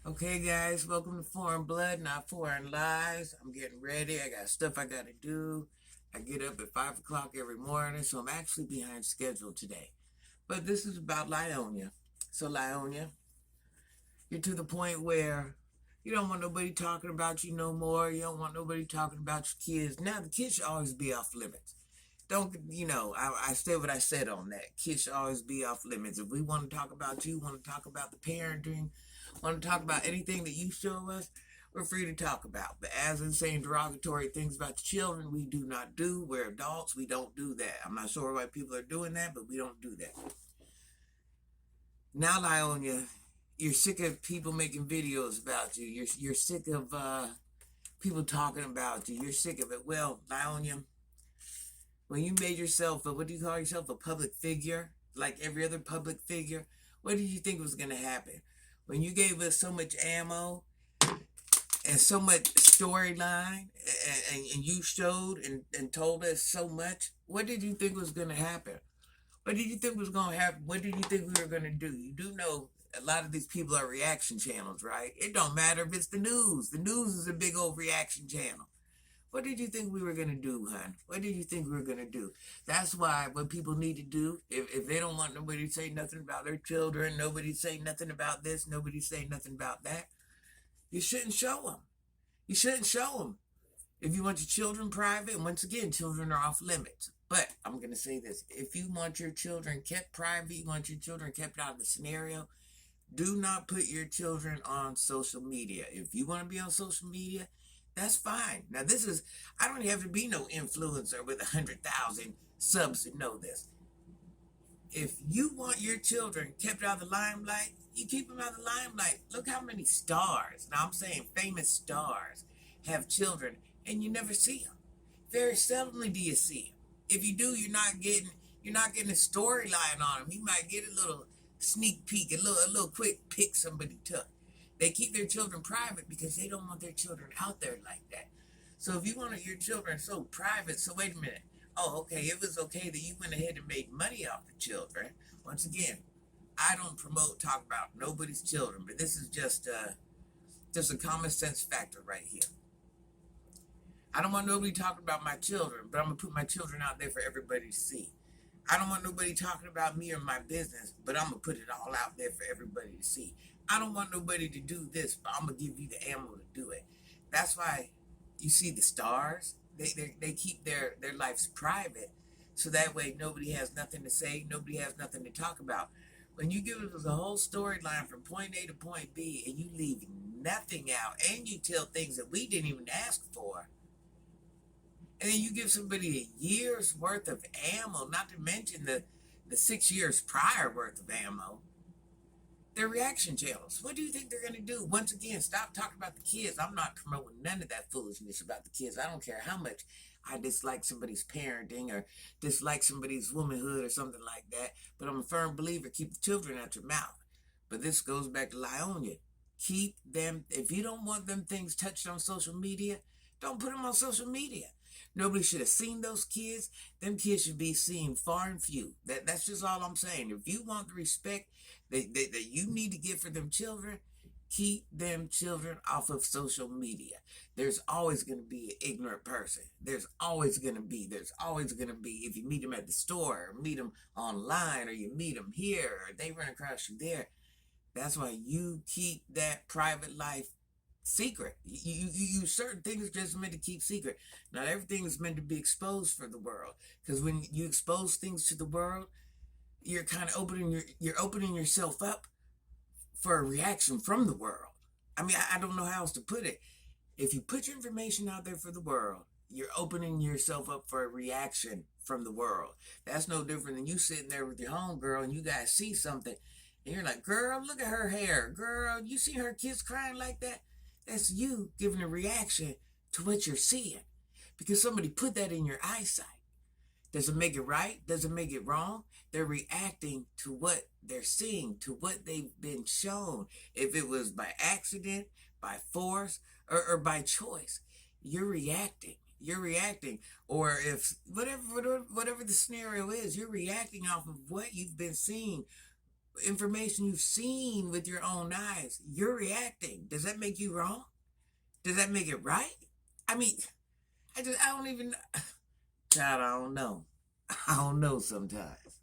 Okay, guys, welcome to Foreign Blood, not Foreign Lies. I'm getting ready. I got stuff I got to do. I get up at 5 o'clock every morning, so I'm actually behind schedule today. But this is about Lieonya. So, Lieonya, you're to the point where you don't want nobody talking about you no more. You don't want nobody talking about your kids. Now, the kids should always be off limits. I said what I said on that. Kids should always be off limits. If we want to talk about you, want to talk about the parenting, want to talk about anything that you show us, we're free to talk about. But as in saying derogatory things about the children, we do not do. We're adults. We don't do that. I'm not sure why people are doing that, but we don't do that. Now, Lionia, you're sick of people making videos about you. You're sick of people talking about you. You're sick of it. Well, Lionia, when you made yourself what do you call yourself, a public figure, like every other public figure, what did you think was going to happen? When you gave us so much ammo and so much storyline and you showed and told us so much, what did you think was going to happen? What did you think was going to happen? What did you think we were going to do? You do know a lot of these people are reaction channels, right? It don't matter if it's the news. The news is a big old reaction channel. What did you think we were going to do, hon? What did you think we were going to do? That's why what people need to do, if they don't want nobody to say nothing about their children, nobody say nothing about this, nobody say nothing about that, you shouldn't show them. You shouldn't show them. If you want your children private, and once again, children are off limits. But I'm going to say this. If you want your children kept private, you want your children kept out of the scenario, do not put your children on social media. If you want to be on social media, that's fine. Now, I don't have to be no influencer with 100,000 subs to know this. If you want your children kept out of the limelight, you keep them out of the limelight. Look how many stars, now I'm saying famous stars, have children and you never see them. Very seldomly do you see them. If you do, you're not getting a storyline on them. You might get a little sneak peek, a little quick pick somebody took. They keep their children private because they don't want their children out there like that. So if you wanted your children so private, so wait a minute. Oh, okay, it was okay that you went ahead and made money off the children. Once again, I don't promote talk about nobody's children, but this is just a common sense factor right here. I don't want nobody talking about my children, but I'm gonna put my children out there for everybody to see. I don't want nobody talking about me or my business, but I'm gonna put it all out there for everybody to see. I don't want nobody to do this, but I'm gonna give you the ammo to do it. That's why you see the stars. They keep their lives private, so that way nobody has nothing to say, nobody has nothing to talk about. When you give us a whole storyline from point A to point B, and you leave nothing out, and you tell things that we didn't even ask for, and then you give somebody a year's worth of ammo, not to mention the 6 years prior worth of ammo, their reaction channels. What do you think they're going to do? Once again, stop talking about the kids. I'm not promoting none of that foolishness about the kids. I don't care how much I dislike somebody's parenting or dislike somebody's womanhood or something like that, but I'm a firm believer, keep the children out your mouth. But this goes back to Lieonya. Keep them, if you don't want them things touched on social media, don't put them on social media. Nobody should have seen those kids. Them kids should be seen far and few. That's just all I'm saying. If you want the respect that you need to give for them children, keep them children off of social media. There's always going to be an ignorant person. There's always going to be. If you meet them at the store, or meet them online, or you meet them here, or they run across you there. That's why you keep that private life secret. You certain things are just meant to keep secret. Not everything is meant to be exposed for the world. Because when you expose things to the world, you're kind of opening yourself up for a reaction from the world. I mean, I don't know how else to put it. If you put your information out there for the world, you're opening yourself up for a reaction from the world. That's no different than you sitting there with your homegirl and you guys see something and you're like, girl, look at her hair. Girl, you see her kids crying like that? That's you giving a reaction to what you're seeing because somebody put that in your eyesight. Does it make it right? Does it make it wrong? They're reacting to what they're seeing, to what they've been shown. If it was by accident, by force, or by choice, you're reacting. You're reacting. Or if whatever the scenario is, you're reacting off of what you've been seeing information you've seen with your own eyes, you're reacting. Does that make you wrong? Does that make it right? I mean, I don't even, God, I don't know. I don't know sometimes.